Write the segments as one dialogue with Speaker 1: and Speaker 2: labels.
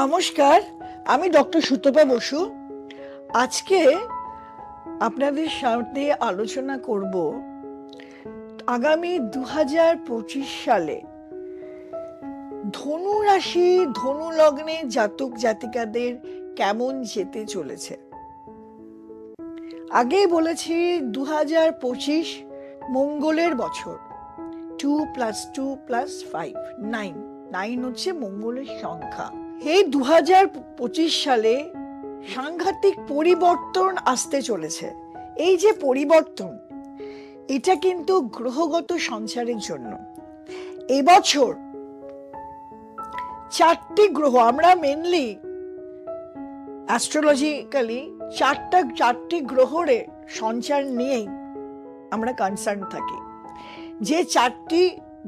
Speaker 1: নমস্কার, আমি ডক্টর সুতপা বসু। আজকে আপনাদের সাথে আলোচনা করব আগামী 2025 সালে ধনু রাশি ধনু লগ্নে জাতক জাতিকাদের কেমন যেতে চলেছে। আগেই বলেছি 2025 মঙ্গলের বছর। 2 + 2 + 5 9 9 হচ্ছে মঙ্গলের সংখ্যা। এই 2025 সালে সাংঘাতিক পরিবর্তন আসতে চলেছে। এই যে পরিবর্তন, এটা কিন্তু গ্রহগত সঞ্চারের জন্য। এবছর 4টি গ্রহ, আমরা মেনলি অ্যাস্ট্রোলজিক্যালি চারটি গ্রহের সঞ্চার নিয়েই আমরা কনসার্ন থাকি। যে 4টি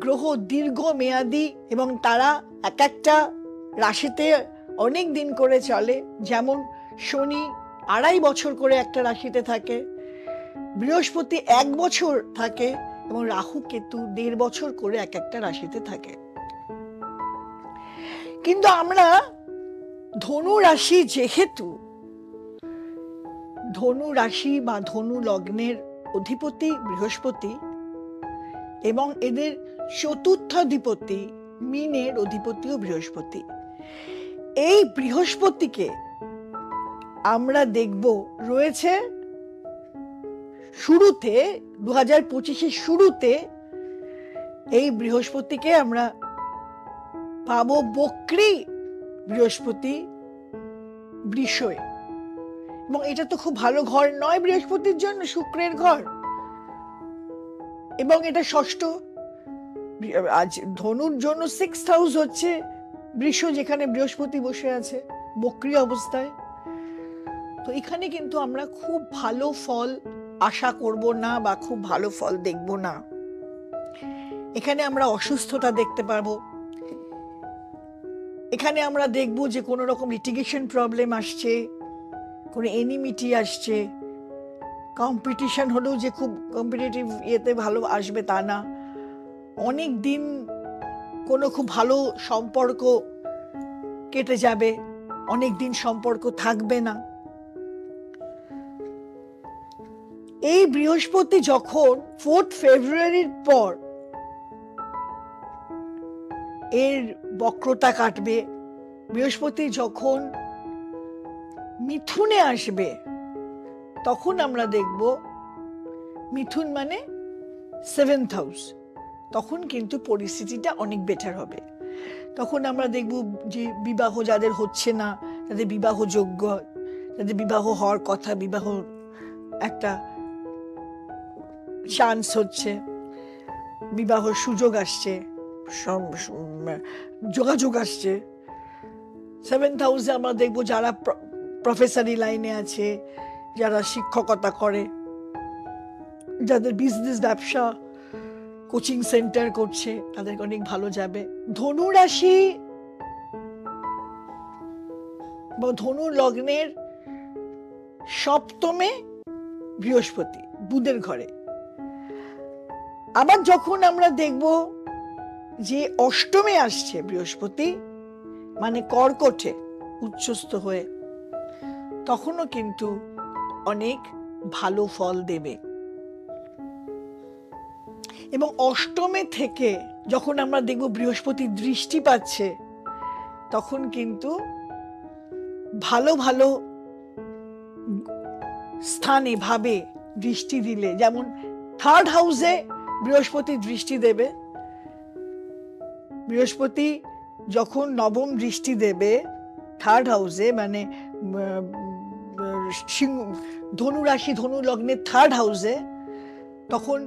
Speaker 1: গ্রহ দীর্ঘমেয়াদী এবং তারা এক একটা রাশিতে অনেক দিন করে চলে। যেমন শনি 2.5 বছর করে একটা রাশিতে থাকে, বৃহস্পতি 1 বছর থাকে এবং রাহু কেতু 1.5 বছর করে এক একটা রাশিতে থাকে। কিন্তু আমরা ধনু রাশি, যেহেতু ধনু রাশি বা ধনু লগ্নের অধিপতি বৃহস্পতি এবং এদের চতুর্থাধিপতি মীনের অধিপতিও বৃহস্পতি, এই বৃহস্পতিকে আমরা দেখব রয়েছে শুরুতে 2025-এর শুরুতে এই বৃহস্পতিকে আমরা পাবো বক্রী বৃহস্পতি বৃষয়ে। এবং এটা তো খুব ভালো ঘর নয় বৃহস্পতির জন্য, শুক্রের ঘর, এবং এটা ষষ্ঠ। আজ ধনুর জন্য 6th হাউস হচ্ছে বৃষ, যেখানে বৃহস্পতি বসে আছে বক্রী অবস্থায়। তো এখানে কিন্তু আমরা খুব ভালো ফল আশা করব না বা খুব ভালো ফল দেখব না। এখানে আমরা অসুস্থতা দেখতে পারবো। এখানে আমরা দেখব যে কোনো রকম লিটিগেশন প্রবলেম আসছে, কোনো এনিমিটি আসছে। কম্পিটিশন হলেও যে খুব কম্পিটিটিভ ইয়েতে ভালো আসবে তা না। অনেক দিন কোনো খুব ভালো সম্পর্ক কেটে যাবে, অনেক দিন সম্পর্ক থাকবে না। এই বৃহস্পতি যখন 4 ফেব্রুয়ারির পর এর বক্রতা কাটবে, বৃহস্পতি যখন মিথুনে আসবে, তখন আমরা দেখব মিথুন মানে 7th হাউস। তখন কিন্তু পরিস্থিতিটা অনেক বেটার হবে। তখন আমরা দেখব যে বিবাহ যাদের হচ্ছে না তাদের বিবাহ যোগ্য, তাদের বিবাহ হওয়ার কথা, বিবাহ একটা চান্স হচ্ছে, বিবাহ সুযোগ আসছে, যোগাযোগ আসছে। 7th হাউসে আমরা দেখব যারা প্রফেসরি লাইনে আছে, যারা শিক্ষকতা করে, যাদের বিজনেস ব্যবসা কোচিং সেন্টার করছে, তাদেরকে অনেক ভালো যাবে। ধনু রাশি বা ধনু লগ্নের সপ্তমে বৃহস্পতি বুধের ঘরে। আবার যখন আমরা দেখব যে অষ্টমে আসছে বৃহস্পতি, মানে কর্কটে উচ্চস্থ হয়ে, তখনও কিন্তু অনেক ভালো ফল দেবে। এবং অষ্টমে থেকে যখন আমরা দেখব বৃহস্পতি দৃষ্টি পাচ্ছে, তখন কিন্তু ভালো ভালো স্থানে ভাবে দৃষ্টি দিলে, যেমন 3rd হাউসে বৃহস্পতি দৃষ্টি দেবে। বৃহস্পতি যখন নবম দৃষ্টি দেবে 3rd হাউসে, মানে ধনু রাশি ধনু লগ্নের 3rd হাউসে, তখন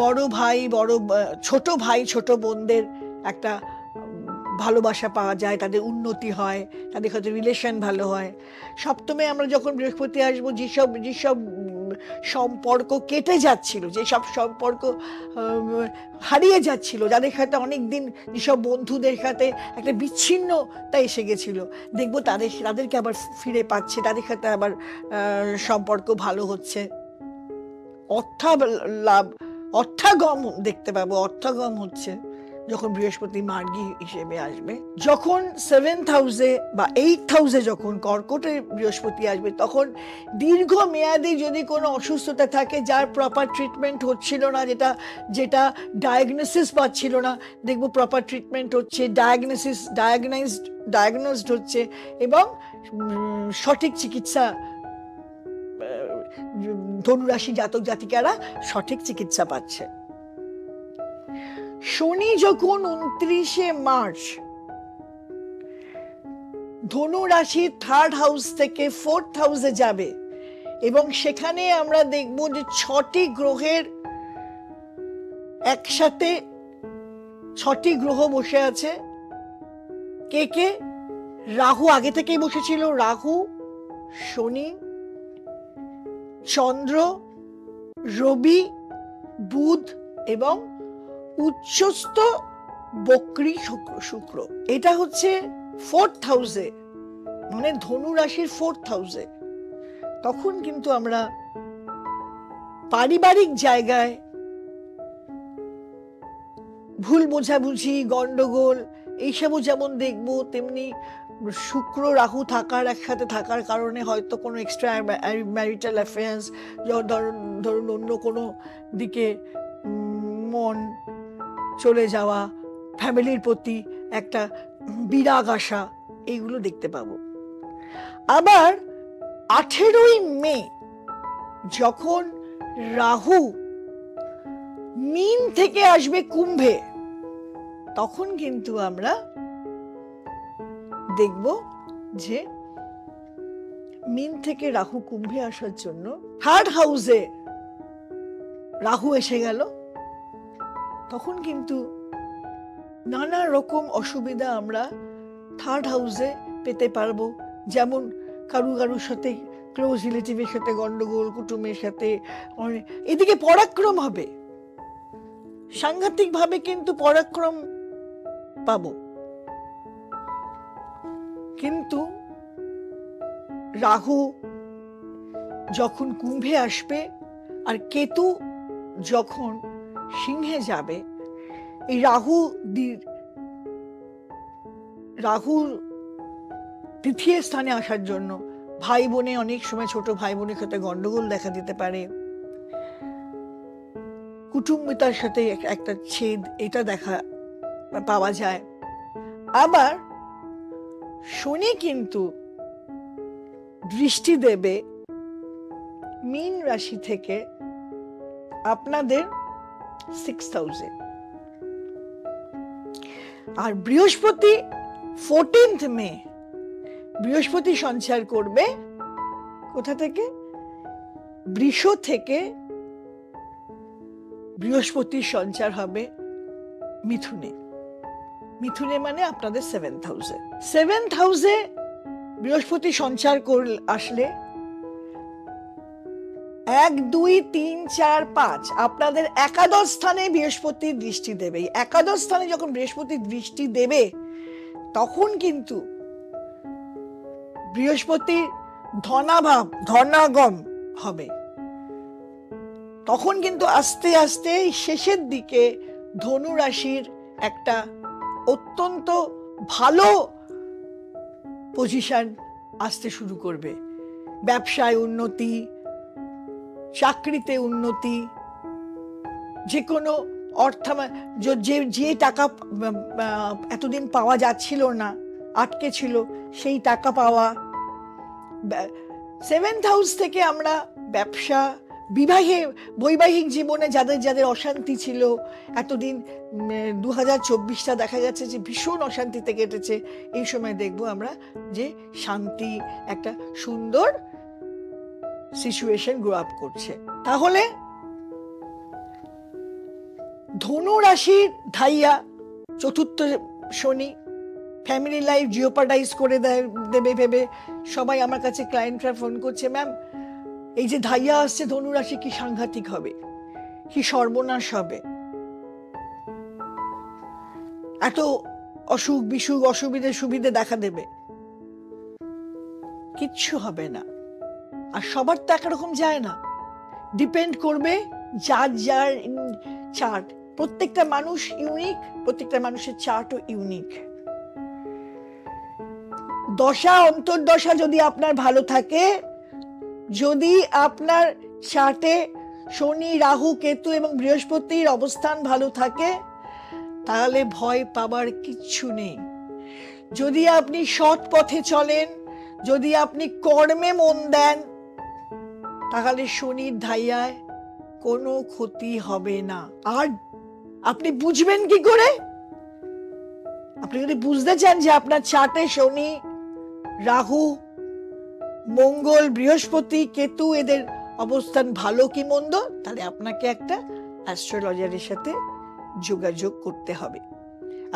Speaker 1: বড় ভাই ছোট ভাই ছোট বোনদের একটা ভালোবাসা পাওয়া যায়, তাদের উন্নতি হয়, তাদের সাথে রিলেশন ভালো হয়। সপ্তমে আমরা যখন বৃহস্পতি আসবো, যেসব সম্পর্ক কেটে যাচ্ছিল, যেসব সম্পর্ক হারিয়ে যাচ্ছিল, যাদের সাথে অনেকদিন, যেসব বন্ধুদের সাথে একটা বিচ্ছিন্নতা এসে গেছিল, দেখবো তাদেরকে আবার ফিরে পাচ্ছে, তাদের সাথে আবার সম্পর্ক ভালো হচ্ছে। অর্থাগম দেখতে পাবো, অর্থাগম হচ্ছে যখন বৃহস্পতি মার্গী হিসেবে আসবে। যখন 7th হাউসে বা 8th হাউসে যখন কর্কটে বৃহস্পতি আসবে, তখন দীর্ঘ মেয়াদী যদি কোনো অসুস্থতা থাকে যার প্রপার ট্রিটমেন্ট হচ্ছিল না, যেটা ডায়াগনোসিস পাচ্ছিল না, দেখবো প্রপার ট্রিটমেন্ট হচ্ছে, ডায়াগনোসড হচ্ছে এবং সঠিক চিকিৎসা, ধনুরাশি জাতক জাতিকারা সঠিক চিকিৎসা পাচ্ছে। শনি যখন 29শে মার্চ ধনু রাশির 3rd হাউস থেকে 4th হাউসে যাবে এবং সেখানে আমরা দেখব যে 6টি গ্রহের একসাথে 6টি গ্রহ বসে আছে। কে? রাহু আগে থেকেই বসেছিল, রাহু, শনি, চন্দ্র, রবি, বুধ এবং উচ্চস্থ বক্রী শুক্র। এটা হচ্ছে 4th হাউসে, মানে ধনু রাশির 4th হাউসে। তখন কিন্তু আমরা পারিবারিক জায়গায় ভুল বোঝাবুঝি, গন্ডগোল এইসবও যেমন দেখবো, তেমনি শুক্র রাহু একসাথে থাকার কারণে হয়তো কোনো এক্সট্রা ম্যারিটাল অ্যাফেয়ার্স, ধরুন অন্য কোনো দিকে মন চলে যাওয়া, ফ্যামিলির প্রতি একটা বিরাগ আসা, এইগুলো দেখতে পাবো। আবার 18ই মে যখন রাহু মীন থেকে আসবে কুম্ভে, তখন কিন্তু আমরা দেখব যে মীন থেকে রাহু কুম্ভে আসার জন্য 3rd হাউসে রাহু এসে গেল। তখন কিন্তু নানা রকম অসুবিধা আমরা 3rd হাউসে পেতে পারবো, যেমন কারুর সাথে ক্লোজ রিলেটিভের সাথে গন্ডগোল, কুটুমের সাথে, এদিকে পরাক্রম হবে, সাংঘাতিক ভাবে কিন্তু পরাক্রম পাবো। কিন্তু রাহু যখন কুম্ভে আসবে আর কেতু যখন সিংহে যাবে, এই রাহুর 3য় স্থানে আসার জন্য ভাই বোনে অনেক সময় ছোট ভাই বোনের সাথে গন্ডগোল দেখা দিতে পারে, কুটুম্বিতার সাথে একটা ছেদ এটা পাওয়া যায়। আবার শনি কিন্তু দৃষ্টি দেবে মীন রাশি থেকে আপনাদের 6th হাউসে। আর বৃহস্পতি 14th মে বৃহস্পতি সঞ্চার করবে কোথা থেকে? বৃষ থেকে বৃহস্পতির সঞ্চার হবে মিথুনে মানে আপনাদের 7th হাউসে। 7th হাউসে বৃহস্পতি সঞ্চার আসলে 1, 2, 3, 4, 5 আপনাদের একাদশ স্থানে বৃহস্পতি দৃষ্টি দেবে। একাদশ স্থানে যখন বৃহস্পতি দৃষ্টি দেবে, তখন কিন্তু বৃহস্পতির ধনাগম হবে। তখন কিন্তু আস্তে আস্তে শেষের দিকে ধনু রাশির একটা অত্যন্ত ভালো পজিশন আসতে শুরু করবে। ব্যবসায় উন্নতি, চাকরিতে উন্নতি, যে কোনো যে টাকা এতদিন পাওয়া যাচ্ছিল না, আটকে ছিল, সেই টাকা পাওয়া। 7th হাউস থেকে আমরা ব্যবসা, বৈবাহিক জীবনে যাদের অশান্তি ছিল এতদিন, 2024টা দেখা যাচ্ছে যে ভীষণ অশান্তিতে কেটেছে, এই সময় দেখবো আমরা যে শান্তি, একটা সুন্দর সিচুয়েশন গ্রো আপ করছে। তাহলে ধনু রাশির ধাইয়া 4th শনি ফ্যামিলি লাইফ জিওপার্ডাইজ করে দেবে ভেবে সবাই আমার কাছে ক্লায়েন্টরা ফোন করছে, ম্যাম এই যে ধাইয়া আসছে ধনু রাশি, কি সাংঘাতিক হবে, কি সর্বনাশ হবে, এত অসুখ বিসুখ, সুবিধে দেখা দেবে। কিচ্ছু হবে না। আর সবার তো একরকম যায় না, ডিপেন্ড করবে যার চার্ট। প্রত্যেকটা মানুষ ইউনিক, প্রত্যেকটা মানুষের চার্টও ইউনিক। দশা অন্তর্দশা যদি আপনার ভালো থাকে, যদি আপনার চার্টে শনি, রাহু, কেতু এবং বৃহস্পতির অবস্থান ভালো থাকে, তাহলে ভয় পাবার কিচ্ছু নেই। যদি আপনি সৎ পথে চলেন, যদি আপনি কর্মে মন দেন, তাহলে শনির ধাইয়ায় কোনো ক্ষতি হবে না। আর আপনি বুঝবেন কি করে? আপনি যদি বুঝতে চান যে আপনার চার্টে শনি, রাহু, মঙ্গল, বৃহস্পতি, কেতু এদের অবস্থান ভালো কি মন্দ, তাহলে আপনাকে একটা অ্যাস্ট্রোলজারের সাথে যোগাযোগ করতে হবে।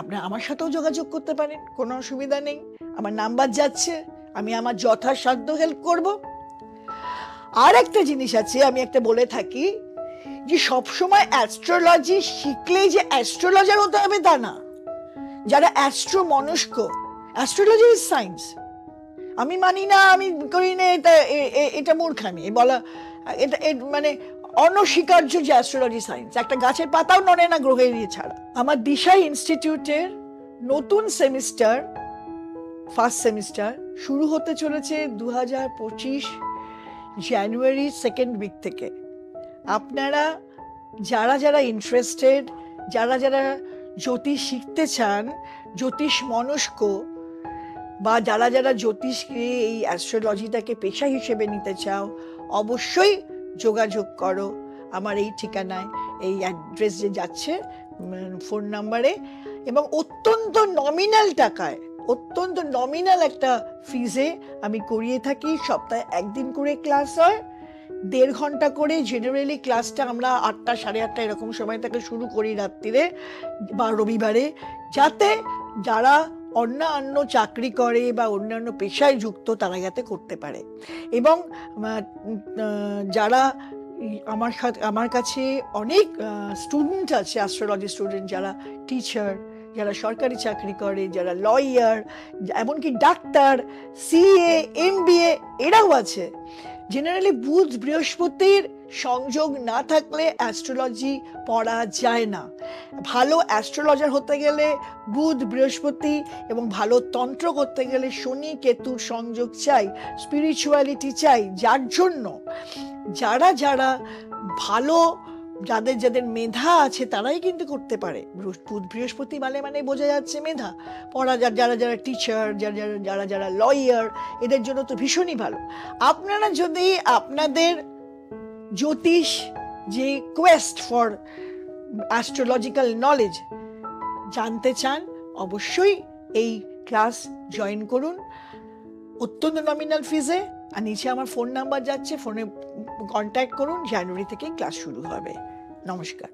Speaker 1: আপনারা আমার সাথেও যোগাযোগ করতে পারেন, কোনো অসুবিধা নেই। আমার নাম্বার যাচ্ছে, আমি আমার যথাসাধ্য হেল্প করব। আর একটা জিনিস আছে, আমি একটা বলে থাকি যে সবসময় অ্যাস্ট্রোলজি শিখলেই যে অ্যাস্ট্রোলজার হতে হবে তা না। যারা অ্যাস্ট্রো মনস্ক, অ্যাস্ট্রোলজি ইজ সায়েন্স। আমি মানি না, আমি করি না, এটা মূর্খামি বলা, এটা মানে অনস্বীকার্য যে অ্যাস্ট্রোলজি সায়েন্স। একটা গাছের পাতাও নড়ে না গ্রহের ইয়ে ছাড়া। আমার দিশাই ইনস্টিটিউটের নতুন সেমিস্টার, ফার্স্ট সেমিস্টার শুরু হতে চলেছে 2025 জানুয়ারি 2nd উইক থেকে। আপনারা যারা যারা ইন্টারেস্টেড, যারা যারা জ্যোতিষ শিখতে চান, জ্যোতিষ মনস্ক, বা যারা যারা জ্যোতিষকে, এই অ্যাস্ট্রোলজিটাকে পেশা হিসেবে নিতে চাও, অবশ্যই যোগাযোগ করো আমার এই ঠিকানায়, এই অ্যাড্রেস যে যাচ্ছে ফোন নাম্বারে। এবং অত্যন্ত নমিনাল টাকায়, অত্যন্ত নমিনাল একটা ফিজে আমি করিয়ে থাকি। সপ্তাহে একদিন করে ক্লাস হয়, 1.5 ঘন্টা করে। জেনারেলি ক্লাসটা আমরা 8টা, 8:30 এরকম সময় থেকে শুরু করি রাত্রিরে বা রবিবারে, যাতে যারা অন্যান্য চাকরি করে বা অন্যান্য পেশায় যুক্ত তারা যাতে করতে পারে। এবং যারা আমার কাছে অনেক স্টুডেন্ট আছে, অ্যাস্ট্রোলজি স্টুডেন্ট, যারা টিচার, যারা সরকারি চাকরি করে, যারা লয়ার, এমনকি ডাক্তার, সিএ, MBA এরাও আছে। জেনারেলি বুধ বৃহস্পতির সংযোগ না থাকলে অ্যাস্ট্রোলজি পড়া যায় না। ভালো অ্যাস্ট্রোলজার হতে গেলে বুধ বৃহস্পতি, এবং ভালো তন্ত্র করতে গেলে শনি কেতুর সংযোগ চাই, স্পিরিচুয়ালিটি চাই। যার জন্য যারা যারা ভালো, যাদের যাদের মেধা আছে তারাই কিন্তু করতে পারে। বুধ বৃহস্পতি মানে বোঝা যাচ্ছে মেধা। পড়া যারা যারা টিচার, যারা যারা লয়ার, এদের জন্য তো ভীষণই ভালো। আপনারা যদি আপনাদের জ্যোতিষ যে কোয়েস্ট ফর অ্যাস্ট্রোলজিক্যাল নলেজ জানতে চান, অবশ্যই এই ক্লাস জয়েন করুন অত্যন্ত নমিনাল ফিজে। আর নিচে আমার ফোন নাম্বার যাচ্ছে, ফোনে কন্ট্যাক্ট করুন। জানুয়ারি থেকে ক্লাস শুরু হবে। নমস্কার।